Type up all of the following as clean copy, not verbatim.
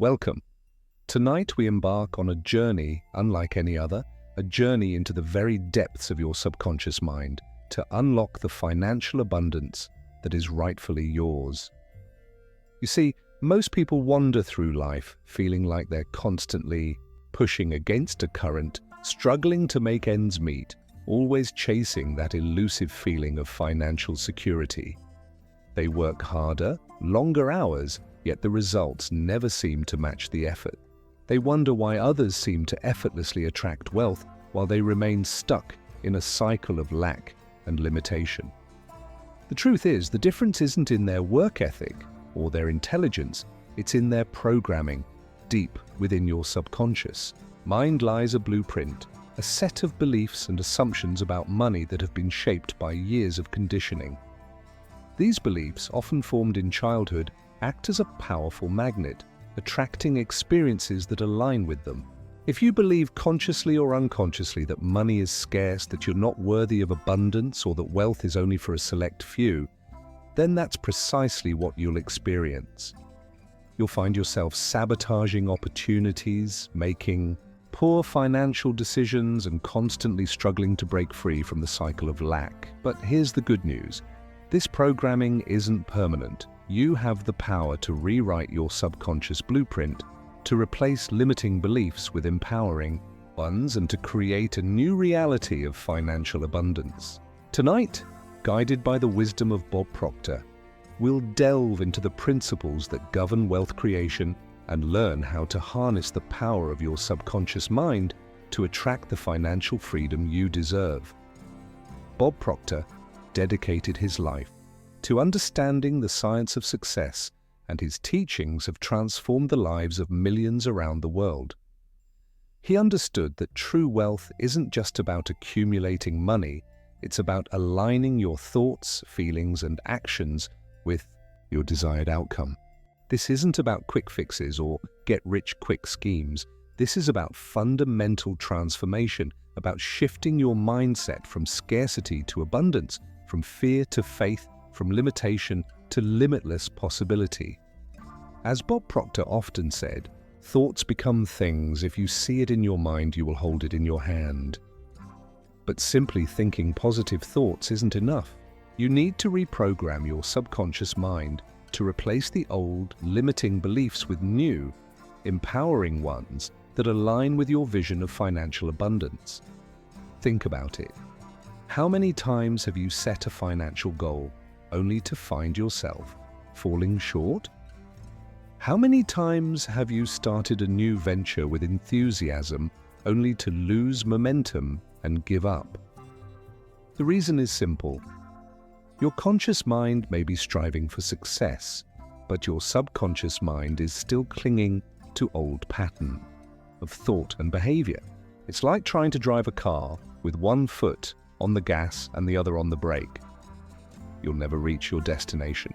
Welcome. Tonight we embark on a journey unlike any other, a journey into the very depths of your subconscious mind to unlock the financial abundance that is rightfully yours. You see, most people wander through life feeling like they're constantly pushing against a current, struggling to make ends meet, always chasing that elusive feeling of financial security. They work harder, longer hours, yet the results never seem to match the effort. They wonder why others seem to effortlessly attract wealth while they remain stuck in a cycle of lack and limitation. The truth is, the difference isn't in their work ethic or their intelligence, it's in their programming. Deep within your subconscious mind lies a blueprint, a set of beliefs and assumptions about money that have been shaped by years of conditioning. These beliefs, often formed in childhood, act as a powerful magnet, attracting experiences that align with them. If you believe consciously or unconsciously that money is scarce, that you're not worthy of abundance, or that wealth is only for a select few, then that's precisely what you'll experience. You'll find yourself sabotaging opportunities, making poor financial decisions, and constantly struggling to break free from the cycle of lack. But here's the good news. This programming isn't permanent. You have the power to rewrite your subconscious blueprint, to replace limiting beliefs with empowering ones, and to create a new reality of financial abundance. Tonight, guided by the wisdom of Bob Proctor, we'll delve into the principles that govern wealth creation and learn how to harness the power of your subconscious mind to attract the financial freedom you deserve. Bob Proctor dedicated his life to understanding the science of success, and his teachings have transformed the lives of millions around the world. He understood that true wealth isn't just about accumulating money, it's about aligning your thoughts, feelings, and actions with your desired outcome. This isn't about quick fixes or get-rich-quick schemes. This is about fundamental transformation, about shifting your mindset from scarcity to abundance, from fear to faith, from limitation to limitless possibility. As Bob Proctor often said, thoughts become things. If you see it in your mind, you will hold it in your hand. But simply thinking positive thoughts isn't enough. You need to reprogram your subconscious mind to replace the old, limiting beliefs with new, empowering ones that align with your vision of financial abundance. Think about it. How many times have you set a financial goal only to find yourself falling short? How many times have you started a new venture with enthusiasm only to lose momentum and give up? The reason is simple. Your conscious mind may be striving for success, but your subconscious mind is still clinging to old patterns of thought and behavior. It's like trying to drive a car with one foot on the gas and the other on the brake. You'll never reach your destination.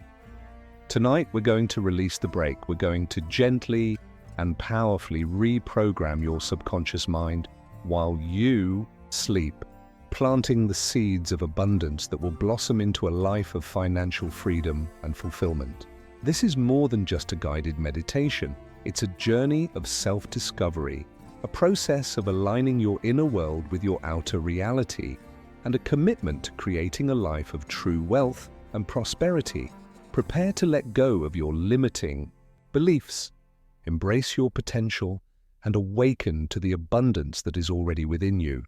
Tonight, we're going to release the brake. We're going to gently and powerfully reprogram your subconscious mind while you sleep, planting the seeds of abundance that will blossom into a life of financial freedom and fulfillment. This is more than just a guided meditation. It's a journey of self-discovery, a process of aligning your inner world with your outer reality, and a commitment to creating a life of true wealth and prosperity. Prepare to let go of your limiting beliefs, embrace your potential, and awaken to the abundance that is already within you.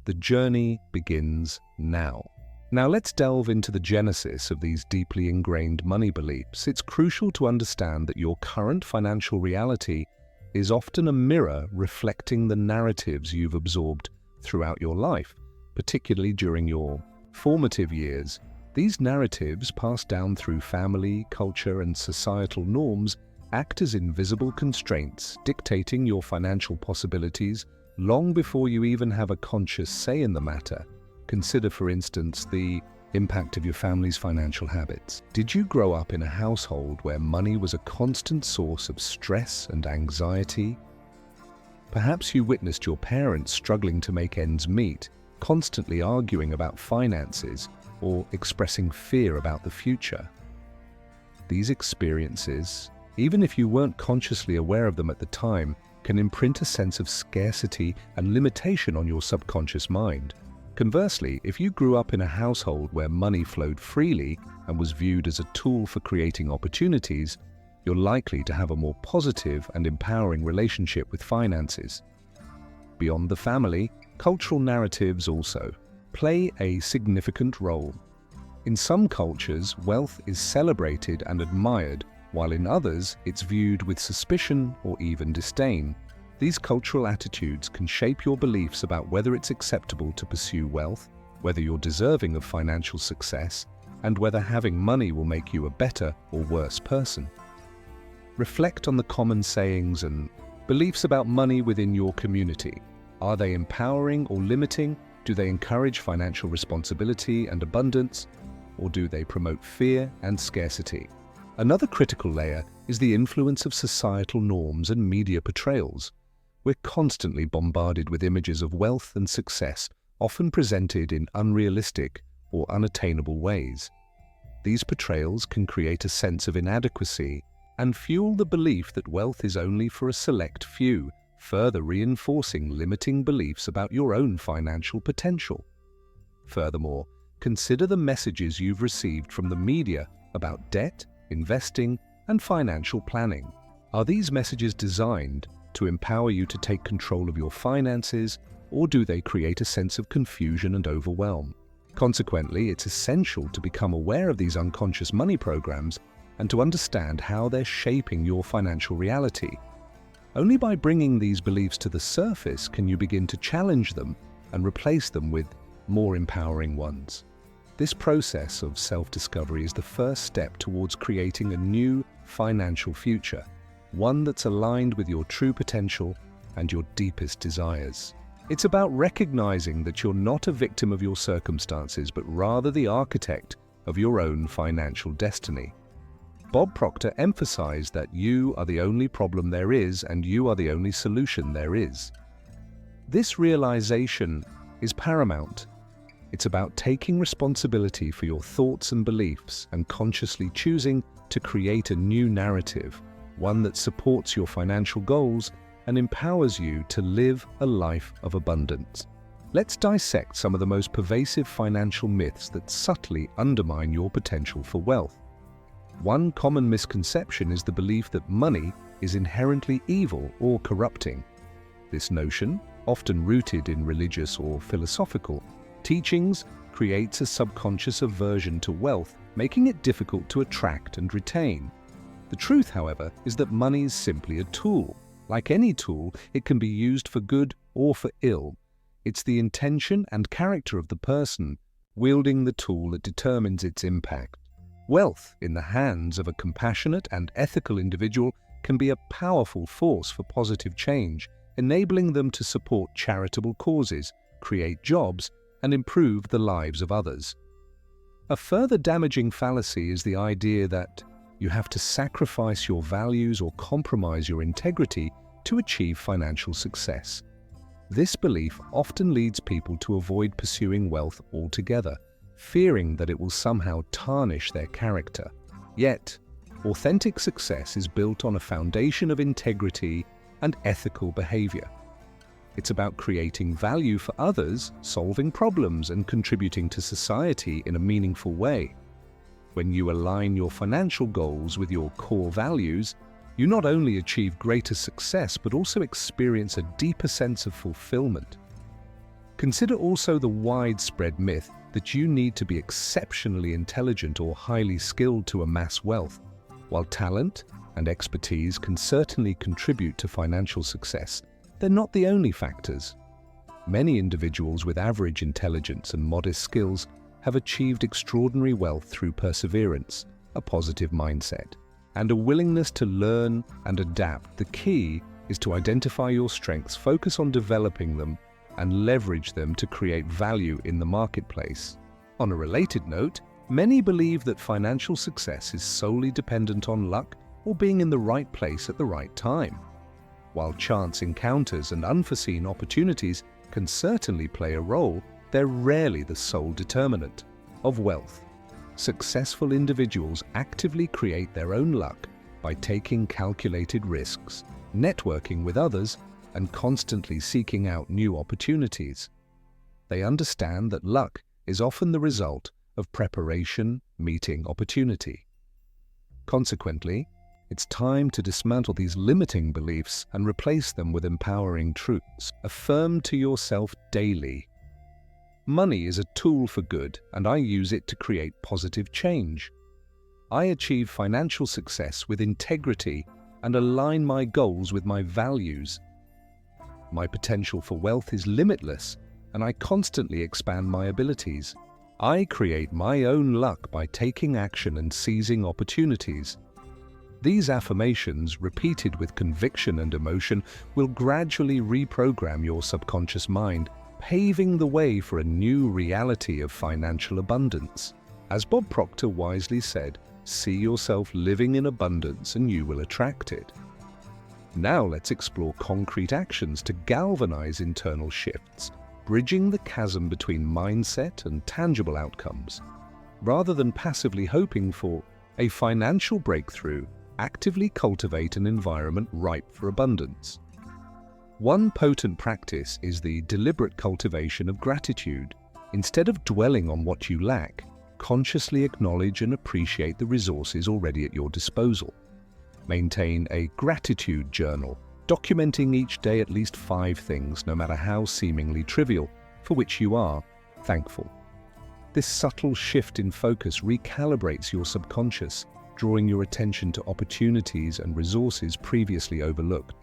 The journey begins now. Now let's delve into the genesis of these deeply ingrained money beliefs. It's crucial to understand that your current financial reality is often a mirror reflecting the narratives you've absorbed throughout your life, particularly during your formative years. These narratives, passed down through family, culture, and societal norms, act as invisible constraints, dictating your financial possibilities long before you even have a conscious say in the matter. Consider, for instance, the impact of your family's financial habits. Did you grow up in a household where money was a constant source of stress and anxiety? Perhaps you witnessed your parents struggling to make ends meet, constantly arguing about finances or expressing fear about the future. These experiences even if you weren't consciously aware of them at the time, can imprint a sense of scarcity and limitation on your subconscious mind. Conversely, if you grew up in a household where money flowed freely and was viewed as a tool for creating opportunities, you're likely to have a more positive and empowering relationship with finances. Beyond the family, cultural narratives also play a significant role. In some cultures, wealth is celebrated and admired, while in others, it's viewed with suspicion or even disdain. These cultural attitudes can shape your beliefs about whether it's acceptable to pursue wealth, whether you're deserving of financial success, and whether having money will make you a better or worse person. Reflect on the common sayings and beliefs about money within your community. Are they empowering or limiting? Do they encourage financial responsibility and abundance, or do they promote fear and scarcity? Another critical layer is the influence of societal norms and media portrayals. We're constantly bombarded with images of wealth and success, often presented in unrealistic or unattainable ways. These portrayals can create a sense of inadequacy and fuel the belief that wealth is only for a select few, further reinforcing limiting beliefs about your own financial potential. Furthermore, consider the messages you've received from the media about debt, investing, and financial planning. Are these messages designed to empower you to take control of your finances, or do they create a sense of confusion and overwhelm? Consequently, it's essential to become aware of these unconscious money programs and to understand how they're shaping your financial reality. Only by bringing these beliefs to the surface can you begin to challenge them and replace them with more empowering ones. This process of self-discovery is the first step towards creating a new financial future, one that's aligned with your true potential and your deepest desires. It's about recognizing that you're not a victim of your circumstances, but rather the architect of your own financial destiny. Bob Proctor emphasized that you are the only problem there is and you are the only solution there is. This realization is paramount. It's about taking responsibility for your thoughts and beliefs and consciously choosing to create a new narrative, one that supports your financial goals and empowers you to live a life of abundance. Let's dissect some of the most pervasive financial myths that subtly undermine your potential for wealth. One common misconception is the belief that money is inherently evil or corrupting. This notion, often rooted in religious or philosophical teachings, creates a subconscious aversion to wealth, making it difficult to attract and retain. The truth, however, is that money is simply a tool. Like any tool, it can be used for good or for ill. It's the intention and character of the person wielding the tool that determines its impact. Wealth in the hands of a compassionate and ethical individual can be a powerful force for positive change, enabling them to support charitable causes, create jobs, and improve the lives of others. A further damaging fallacy is the idea that you have to sacrifice your values or compromise your integrity to achieve financial success. This belief often leads people to avoid pursuing wealth altogether, fearing that it will somehow tarnish their character. Yet, authentic success is built on a foundation of integrity and ethical behavior. It's about creating value for others, solving problems, and contributing to society in a meaningful way. When you align your financial goals with your core values, you not only achieve greater success but also experience a deeper sense of fulfillment. Consider also the widespread myth that you need to be exceptionally intelligent or highly skilled to amass wealth. While talent and expertise can certainly contribute to financial success, they're not the only factors. Many individuals with average intelligence and modest skills have achieved extraordinary wealth through perseverance, a positive mindset, and a willingness to learn and adapt. The key is to identify your strengths, focus on developing them, and leverage them to create value in the marketplace. On a related note, many believe that financial success is solely dependent on luck or being in the right place at the right time. While chance encounters and unforeseen opportunities can certainly play a role, they're rarely the sole determinant of wealth. Successful individuals actively create their own luck by taking calculated risks, networking with others, and constantly seeking out new opportunities. They understand that luck is often the result of preparation meeting opportunity. Consequently, it's time to dismantle these limiting beliefs and replace them with empowering truths. Affirm to yourself daily. Money is a tool for good, and I use it to create positive change. I achieve financial success with integrity and align my goals with my values. My potential for wealth is limitless, and I constantly expand my abilities. I create my own luck by taking action and seizing opportunities. These affirmations, repeated with conviction and emotion, will gradually reprogram your subconscious mind, paving the way for a new reality of financial abundance. As Bob Proctor wisely said, see yourself living in abundance and you will attract it. Now let's explore concrete actions to galvanize internal shifts, bridging the chasm between mindset and tangible outcomes. Rather than passively hoping for a financial breakthrough, actively cultivate an environment ripe for abundance. One potent practice is the deliberate cultivation of gratitude. Instead of dwelling on what you lack, consciously acknowledge and appreciate the resources already at your disposal. Maintain a gratitude journal, documenting each day at least 5 things, no matter how seemingly trivial, for which you are thankful. This subtle shift in focus recalibrates your subconscious, drawing your attention to opportunities and resources previously overlooked.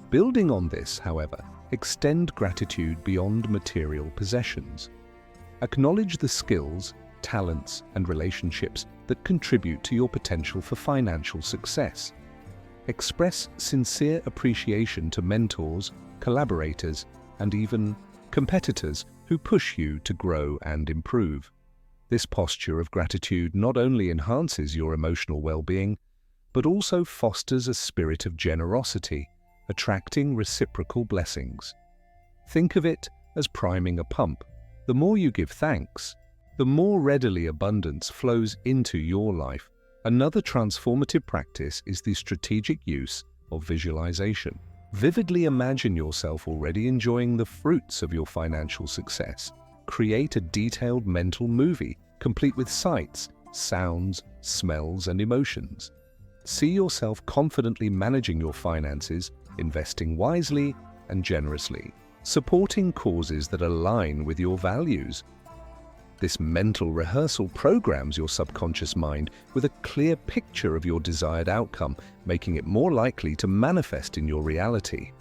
Building on this, however, extend gratitude beyond material possessions. Acknowledge the skills, talents, and relationships that contribute to your potential for financial success. Express sincere appreciation to mentors, collaborators, and even competitors who push you to grow and improve. This posture of gratitude not only enhances your emotional well-being, but also fosters a spirit of generosity, attracting reciprocal blessings. Think of it as priming a pump. The more you give thanks, the more readily abundance flows into your life. Another transformative practice is the strategic use of visualization. Vividly imagine yourself already enjoying the fruits of your financial success. Create a detailed mental movie, complete with sights, sounds, smells, and emotions. See yourself confidently managing your finances, investing wisely and generously, supporting causes that align with your values. This mental rehearsal programs your subconscious mind with a clear picture of your desired outcome, making it more likely to manifest in your reality.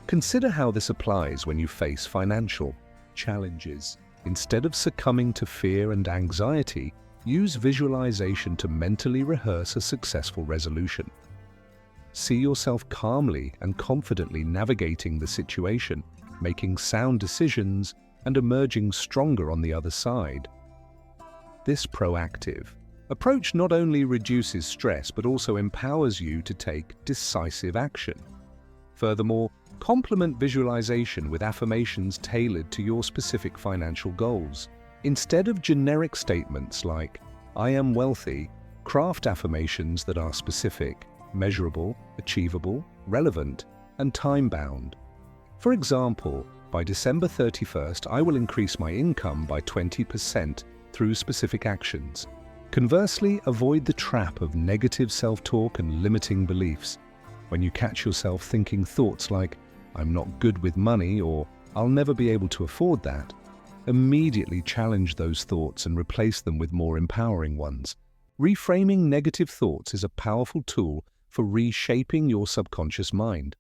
Consider how this applies when you face financial challenges. Instead of succumbing to fear and anxiety, use visualization to mentally rehearse a successful resolution. See yourself calmly and confidently navigating the situation, making sound decisions, and emerging stronger on the other side. This proactive approach not only reduces stress but also empowers you to take decisive action. Furthermore, complement visualization with affirmations tailored to your specific financial goals. Instead of generic statements like, "I am wealthy," craft affirmations that are specific, measurable, achievable, relevant, and time-bound. For example, by December 31st, I will increase my income by 20% through specific actions. Conversely, avoid the trap of negative self-talk and limiting beliefs. When you catch yourself thinking thoughts like, "I'm not good with money," or "I'll never be able to afford that," immediately challenge those thoughts and replace them with more empowering ones. Reframing negative thoughts is a powerful tool for reshaping your subconscious mind.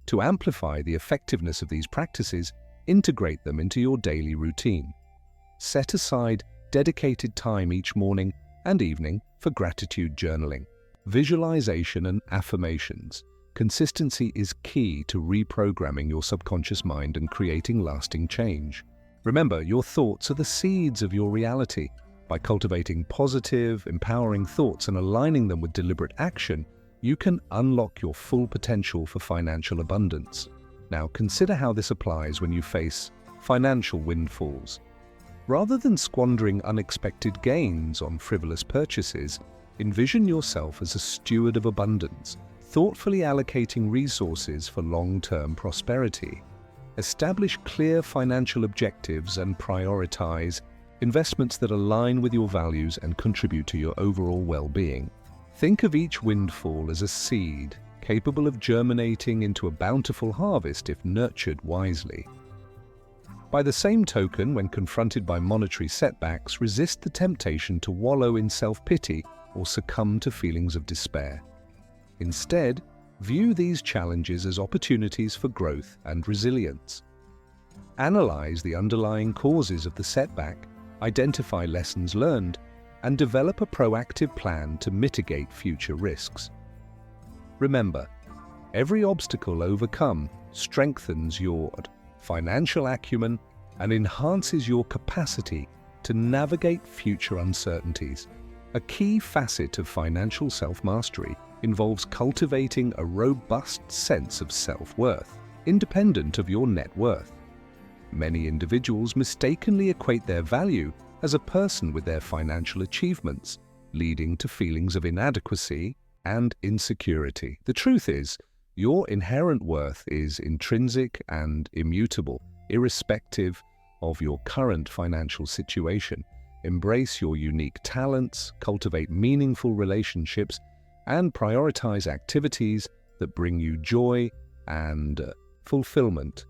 To amplify the effectiveness of these practices, integrate them into your daily routine. Set aside dedicated time each morning and evening for gratitude journaling, visualization, and affirmations. Consistency is key to reprogramming your subconscious mind and creating lasting change. Remember, your thoughts are the seeds of your reality. By cultivating positive, empowering thoughts and aligning them with deliberate action, you can unlock your full potential for financial abundance. Now, consider how this applies when you face financial windfalls. Rather than squandering unexpected gains on frivolous purchases, Envision yourself as a steward of abundance, thoughtfully allocating resources for long-term prosperity. Establish clear financial objectives and prioritize investments that align with your values and contribute to your overall well-being. Think of each windfall as a seed, capable of germinating into a bountiful harvest if nurtured wisely. By the same token, when confronted by monetary setbacks, resist the temptation to wallow in self-pity or succumb to feelings of despair. Instead, view these challenges as opportunities for growth and resilience. Analyze the underlying causes of the setback, identify lessons learned, and develop a proactive plan to mitigate future risks. Remember, every obstacle overcome strengthens your financial acumen and enhances your capacity to navigate future uncertainties. A key facet of financial self-mastery involves cultivating a robust sense of self-worth, independent of your net worth. Many individuals mistakenly equate their value as a person with their financial achievements, leading to feelings of inadequacy and insecurity. The truth is, your inherent worth is intrinsic and immutable, irrespective of your current financial situation. Embrace your unique talents, cultivate meaningful relationships, and prioritize activities that bring you joy and fulfillment.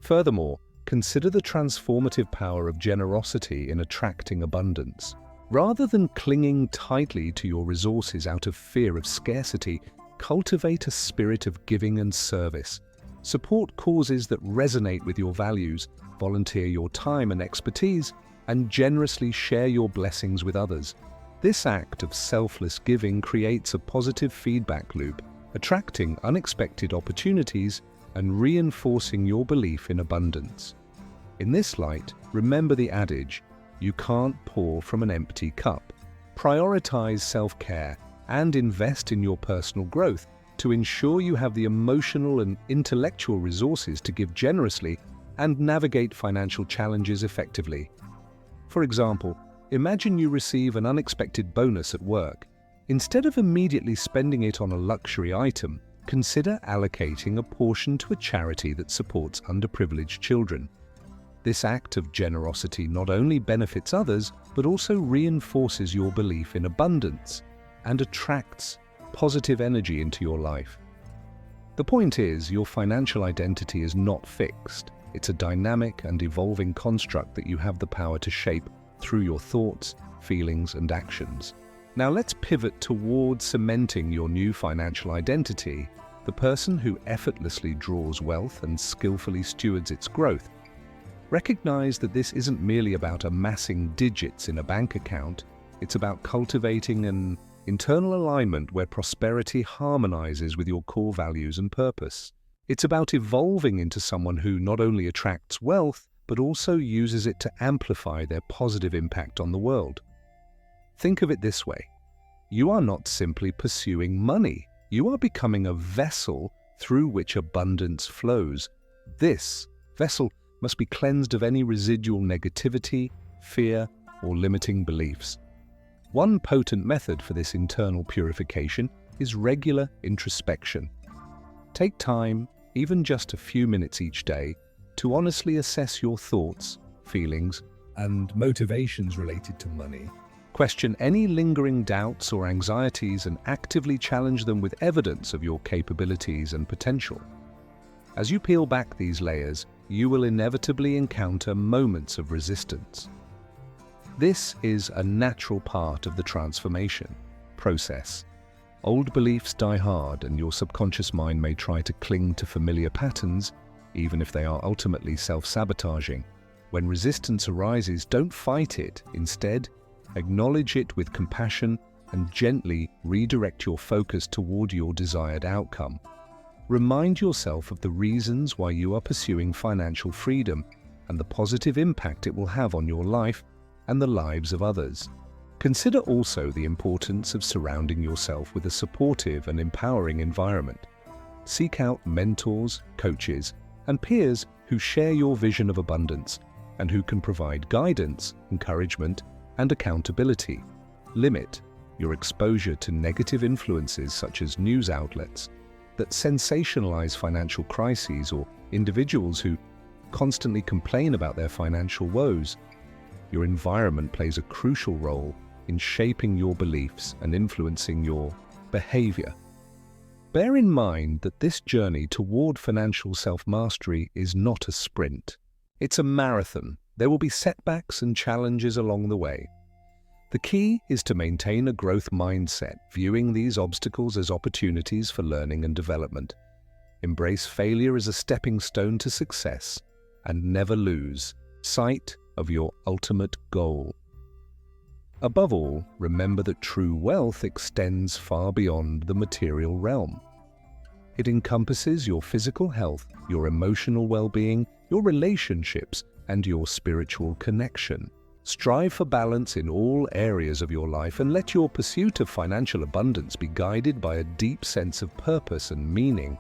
Furthermore, consider the transformative power of generosity in attracting abundance. Rather than clinging tightly to your resources out of fear of scarcity, cultivate a spirit of giving and service. Support causes that resonate with your values, volunteer your time and expertise, and generously share your blessings with others. This act of selfless giving creates a positive feedback loop, attracting unexpected opportunities and reinforcing your belief in abundance. In this light, remember the adage, "You can't pour from an empty cup." Prioritize self-care and invest in your personal growth to ensure you have the emotional and intellectual resources to give generously and navigate financial challenges effectively. For example, imagine you receive an unexpected bonus at work. Instead of immediately spending it on a luxury item, consider allocating a portion to a charity that supports underprivileged children. This act of generosity not only benefits others, but also reinforces your belief in abundance and attracts positive energy into your life. The point is, your financial identity is not fixed. It's a dynamic and evolving construct that you have the power to shape through your thoughts, feelings, and actions. Now let's pivot towards cementing your new financial identity, the person who effortlessly draws wealth and skillfully stewards its growth. Recognize that this isn't merely about amassing digits in a bank account, it's about cultivating an internal alignment where prosperity harmonizes with your core values and purpose. It's about evolving into someone who not only attracts wealth, but also uses it to amplify their positive impact on the world. Think of it this way. You are not simply pursuing money. You are becoming a vessel through which abundance flows. This vessel must be cleansed of any residual negativity, fear, or limiting beliefs. One potent method for this internal purification is regular introspection. Take time, even just a few minutes each day, to honestly assess your thoughts, feelings, and motivations related to money. Question any lingering doubts or anxieties and actively challenge them with evidence of your capabilities and potential. As you peel back these layers, you will inevitably encounter moments of resistance. This is a natural part of the transformation process. Old beliefs die hard, and your subconscious mind may try to cling to familiar patterns, even if they are ultimately self-sabotaging. When resistance arises, don't fight it. Instead, acknowledge it with compassion and gently redirect your focus toward your desired outcome. Remind yourself of the reasons why you are pursuing financial freedom and the positive impact it will have on your life and the lives of others. Consider also the importance of surrounding yourself with a supportive and empowering environment. Seek out mentors, coaches, and peers who share your vision of abundance and who can provide guidance, encouragement, and accountability. Limit your exposure to negative influences such as news outlets that sensationalize financial crises or individuals who constantly complain about their financial woes. Your environment plays a crucial role in shaping your beliefs and influencing your behavior. Bear in mind that this journey toward financial self-mastery is not a sprint. It's a marathon. There will be setbacks and challenges along the way. The key is to maintain a growth mindset, viewing these obstacles as opportunities for learning and development. Embrace failure as a stepping stone to success, and never lose sight of your ultimate goal. Above all, remember that true wealth extends far beyond the material realm. It encompasses your physical health, your emotional well-being, your relationships, and your spiritual connection. Strive for balance in all areas of your life and let your pursuit of financial abundance be guided by a deep sense of purpose and meaning.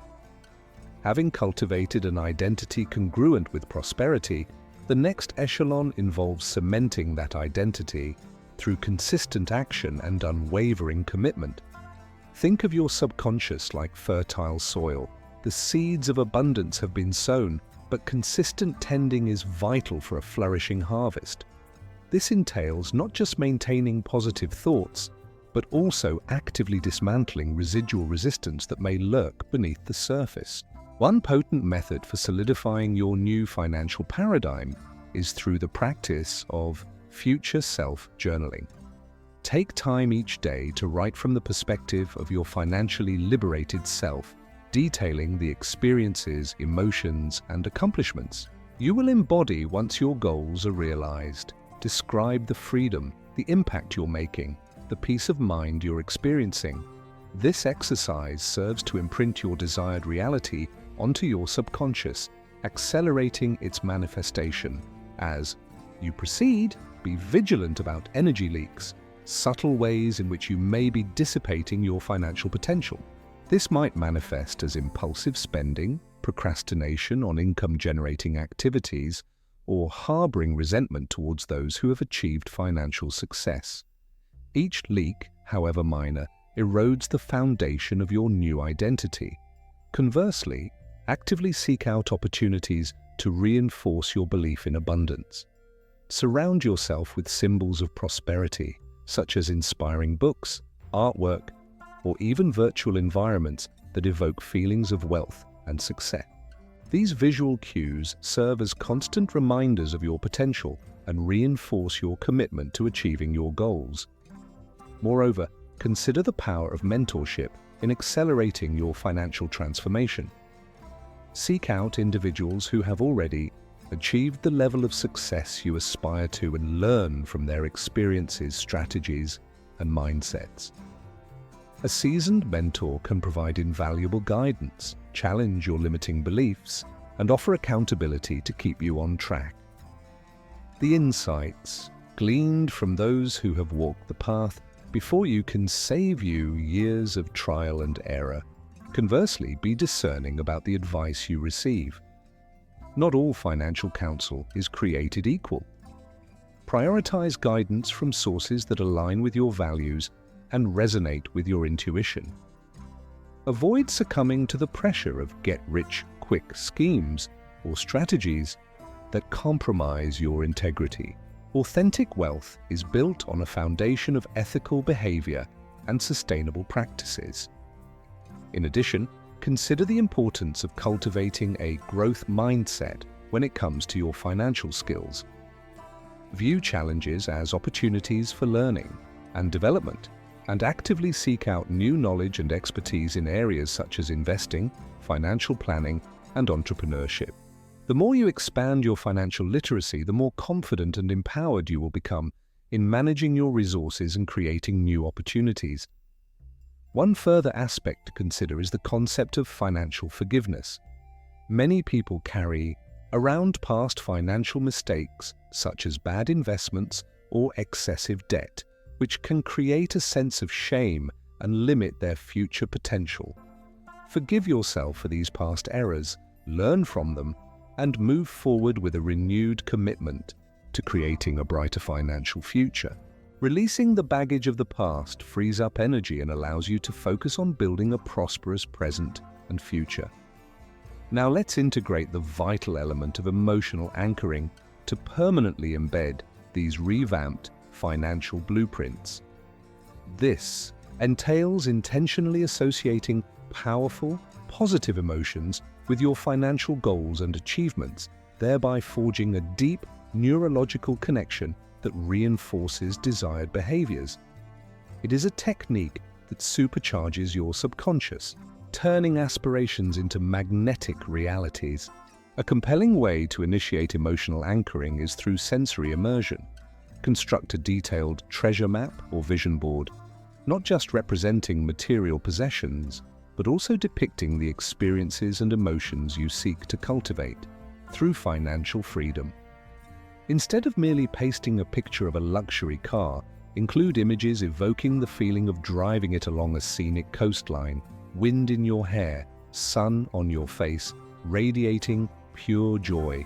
Having cultivated an identity congruent with prosperity, the next echelon involves cementing that identity through consistent action and unwavering commitment. Think of your subconscious like fertile soil. The seeds of abundance have been sown, but consistent tending is vital for a flourishing harvest. This entails not just maintaining positive thoughts, but also actively dismantling residual resistance that may lurk beneath the surface. One potent method for solidifying your new financial paradigm is through the practice of future self journaling. Take time each day to write from the perspective of your financially liberated self, detailing the experiences, emotions, and accomplishments you will embody once your goals are realized. Describe the freedom, the impact you're making, the peace of mind you're experiencing. This exercise serves to imprint your desired reality onto your subconscious, accelerating its manifestation. As you proceed, be vigilant about energy leaks, subtle ways in which you may be dissipating your financial potential. This might manifest as impulsive spending, procrastination on income-generating activities, or harboring resentment towards those who have achieved financial success. Each leak, however minor, erodes the foundation of your new identity. Conversely, actively seek out opportunities to reinforce your belief in abundance. Surround yourself with symbols of prosperity, such as inspiring books, artwork, or even virtual environments that evoke feelings of wealth and success. These visual cues serve as constant reminders of your potential and reinforce your commitment to achieving your goals. Moreover, consider the power of mentorship in accelerating your financial transformation. Seek out individuals who have already achieved the level of success you aspire to and learn from their experiences, strategies, and mindsets. A seasoned mentor can provide invaluable guidance, challenge your limiting beliefs, and offer accountability to keep you on track. The insights gleaned from those who have walked the path before you can save you years of trial and error. Conversely, be discerning about the advice you receive. Not all financial counsel is created equal. Prioritize guidance from sources that align with your values and resonate with your intuition. Avoid succumbing to the pressure of get-rich-quick schemes or strategies that compromise your integrity. Authentic wealth is built on a foundation of ethical behavior and sustainable practices. In addition, consider the importance of cultivating a growth mindset when it comes to your financial skills. View challenges as opportunities for learning and development, and actively seek out new knowledge and expertise in areas such as investing, financial planning, and entrepreneurship. The more you expand your financial literacy, the more confident and empowered you will become in managing your resources and creating new opportunities. One further aspect to consider is the concept of financial forgiveness. Many people carry around past financial mistakes, such as bad investments or excessive debt, which can create a sense of shame and limit their future potential. Forgive yourself for these past errors, learn from them, and move forward with a renewed commitment to creating a brighter financial future. Releasing the baggage of the past frees up energy and allows you to focus on building a prosperous present and future. Now let's integrate the vital element of emotional anchoring to permanently embed these revamped financial blueprints. This entails intentionally associating powerful, positive emotions with your financial goals and achievements, thereby forging a deep neurological connection that reinforces desired behaviors. It is a technique that supercharges your subconscious, turning aspirations into magnetic realities. A compelling way to initiate emotional anchoring is through sensory immersion. Construct a detailed treasure map or vision board, not just representing material possessions, but also depicting the experiences and emotions you seek to cultivate through financial freedom. Instead of merely pasting a picture of a luxury car, include images evoking the feeling of driving it along a scenic coastline, wind in your hair, sun on your face, radiating pure joy.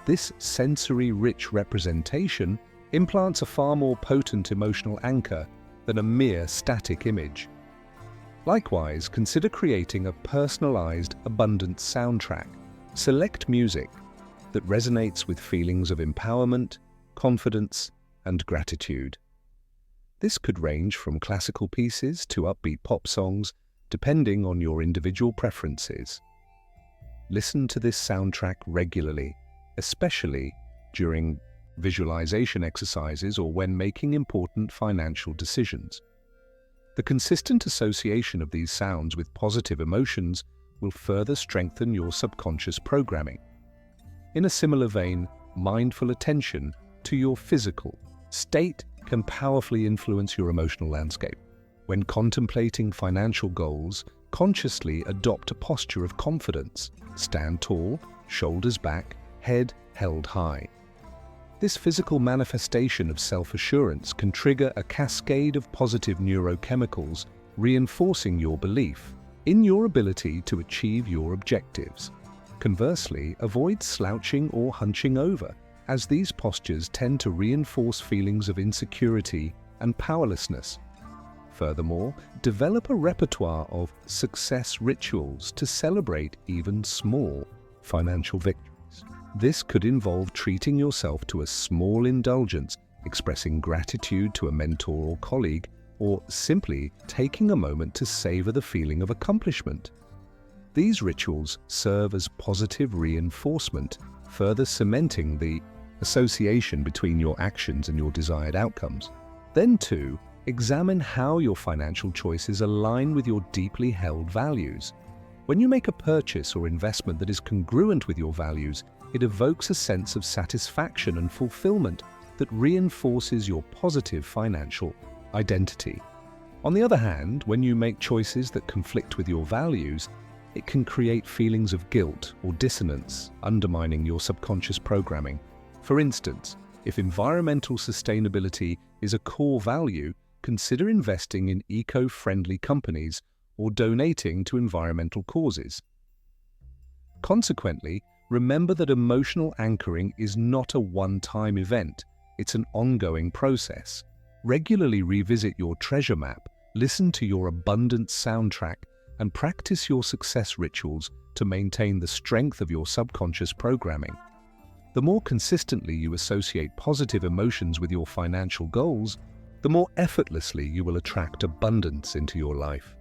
This sensory-rich representation implants a far more potent emotional anchor than a mere static image. Likewise, consider creating a personalized, abundant soundtrack. Select music that resonates with feelings of empowerment, confidence, and gratitude. This could range from classical pieces to upbeat pop songs, depending on your individual preferences. Listen to this soundtrack regularly, especially during visualization exercises or when making important financial decisions. The consistent association of these sounds with positive emotions will further strengthen your subconscious programming. In a similar vein, mindful attention to your physical state can powerfully influence your emotional landscape. When contemplating financial goals, consciously adopt a posture of confidence. Stand tall, shoulders back, head held high. This physical manifestation of self-assurance can trigger a cascade of positive neurochemicals, reinforcing your belief in your ability to achieve your objectives. Conversely, avoid slouching or hunching over, as these postures tend to reinforce feelings of insecurity and powerlessness. Furthermore, develop a repertoire of success rituals to celebrate even small financial victories. This could involve treating yourself to a small indulgence, expressing gratitude to a mentor or colleague, or simply taking a moment to savor the feeling of accomplishment. These rituals serve as positive reinforcement, further cementing the association between your actions and your desired outcomes. Then, too, examine how your financial choices align with your deeply held values. When you make a purchase or investment that is congruent with your values, it evokes a sense of satisfaction and fulfillment that reinforces your positive financial identity. On the other hand, when you make choices that conflict with your values, it can create feelings of guilt or dissonance, undermining your subconscious programming. For instance, if environmental sustainability is a core value, consider investing in eco-friendly companies or donating to environmental causes. Consequently, remember that emotional anchoring is not a one-time event, it's an ongoing process. Regularly revisit your treasure map, listen to your abundance soundtrack, and practice your success rituals to maintain the strength of your subconscious programming. The more consistently you associate positive emotions with your financial goals, the more effortlessly you will attract abundance into your life.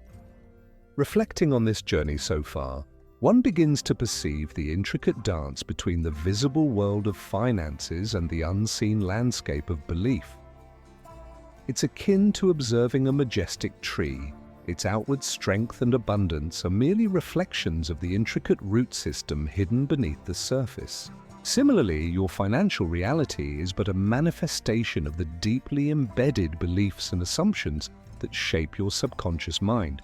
Reflecting on this journey so far, one begins to perceive the intricate dance between the visible world of finances and the unseen landscape of belief. It's akin to observing a majestic tree. Its outward strength and abundance are merely reflections of the intricate root system hidden beneath the surface. Similarly, your financial reality is but a manifestation of the deeply embedded beliefs and assumptions that shape your subconscious mind.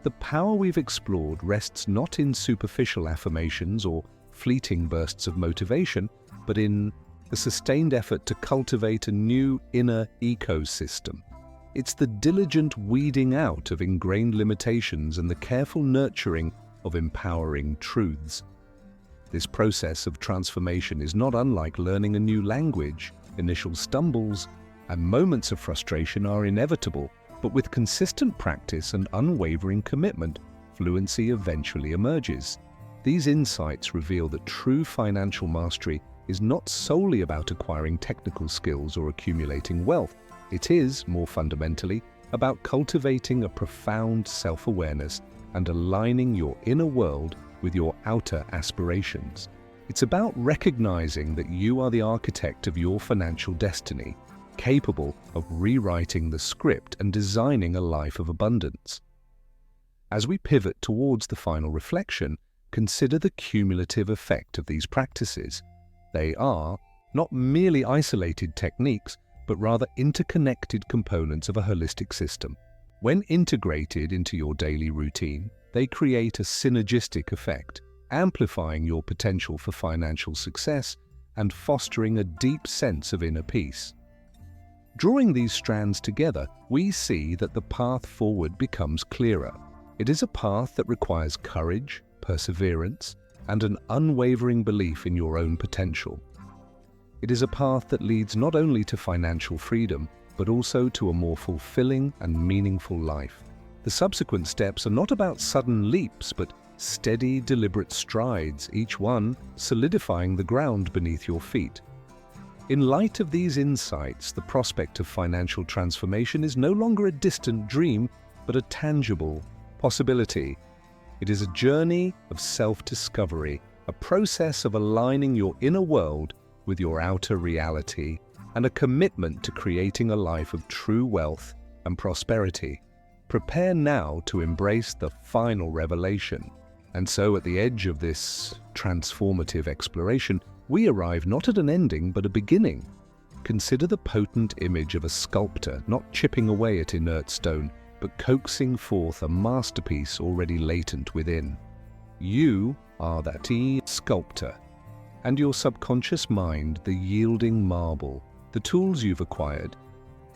The power we've explored rests not in superficial affirmations or fleeting bursts of motivation, but in the sustained effort to cultivate a new inner ecosystem. It's the diligent weeding out of ingrained limitations and the careful nurturing of empowering truths. This process of transformation is not unlike learning a new language. Initial stumbles and moments of frustration are inevitable, but with consistent practice and unwavering commitment, fluency eventually emerges. These insights reveal that true financial mastery is not solely about acquiring technical skills or accumulating wealth. It is, more fundamentally, about cultivating a profound self-awareness and aligning your inner world with your outer aspirations. It's about recognizing that you are the architect of your financial destiny, capable of rewriting the script and designing a life of abundance. As we pivot towards the final reflection, consider the cumulative effect of these practices. They are not merely isolated techniques, but rather interconnected components of a holistic system. When integrated into your daily routine, they create a synergistic effect, amplifying your potential for financial success and fostering a deep sense of inner peace. Drawing these strands together, we see that the path forward becomes clearer. It is a path that requires courage, perseverance, and an unwavering belief in your own potential. It is a path that leads not only to financial freedom, but also to a more fulfilling and meaningful life. The subsequent steps are not about sudden leaps, but steady, deliberate strides, each one solidifying the ground beneath your feet. In light of these insights, the prospect of financial transformation is no longer a distant dream, but a tangible possibility. It is a journey of self-discovery, a process of aligning your inner world with your outer reality, and a commitment to creating a life of true wealth and prosperity. Prepare now to embrace the final revelation. And so at the edge of this transformative exploration, we arrive not at an ending, but a beginning. Consider the potent image of a sculptor, not chipping away at inert stone, but coaxing forth a masterpiece already latent within. You are that sculptor, and your subconscious mind the yielding marble. The tools you've acquired,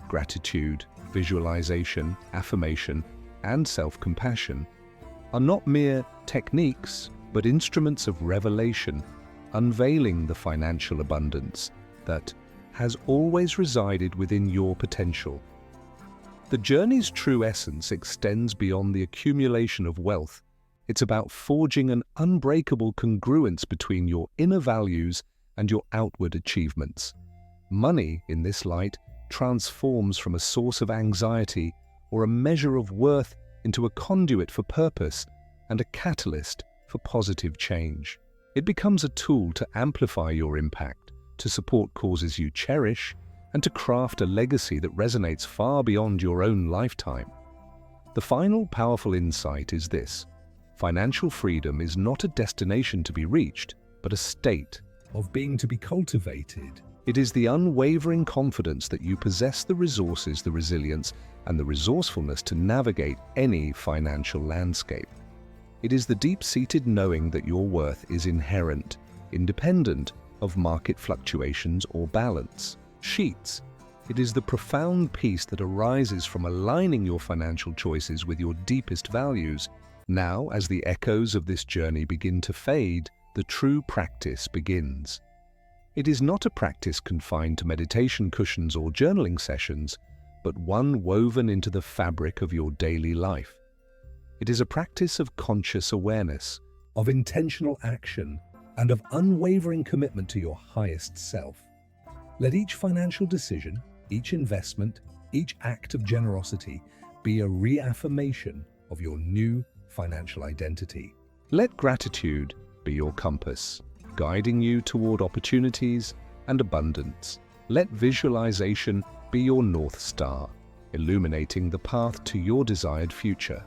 gratitude, visualization, affirmation, and self-compassion, are not mere techniques, but instruments of revelation, unveiling the financial abundance that has always resided within your potential. The journey's true essence extends beyond the accumulation of wealth. It's about forging an unbreakable congruence between your inner values and your outward achievements. Money, in this light, transforms from a source of anxiety or a measure of worth into a conduit for purpose and a catalyst for positive change. It becomes a tool to amplify your impact, to support causes you cherish, and to craft a legacy that resonates far beyond your own lifetime. The final powerful insight is this: financial freedom is not a destination to be reached, but a state of being to be cultivated. It is the unwavering confidence that you possess the resources, the resilience, and the resourcefulness to navigate any financial landscape. It is the deep-seated knowing that your worth is inherent, independent of market fluctuations or balance sheets. It is the profound peace that arises from aligning your financial choices with your deepest values. Now, as the echoes of this journey begin to fade, the true practice begins. It is not a practice confined to meditation cushions or journaling sessions, but one woven into the fabric of your daily life. It is a practice of conscious awareness, of intentional action, and of unwavering commitment to your highest self. Let each financial decision, each investment, each act of generosity be a reaffirmation of your new financial identity. Let gratitude be your compass, guiding you toward opportunities and abundance. Let visualization be your North Star, illuminating the path to your desired future.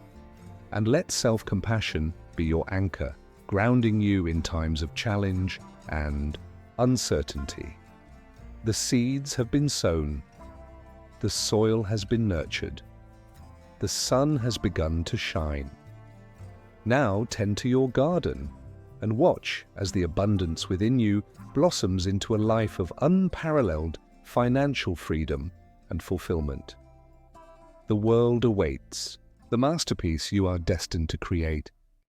And let self-compassion be your anchor, grounding you in times of challenge and uncertainty. The seeds have been sown, the soil has been nurtured, the sun has begun to shine. Now tend to your garden and watch as the abundance within you blossoms into a life of unparalleled financial freedom and fulfillment. The world awaits. The masterpiece you are destined to create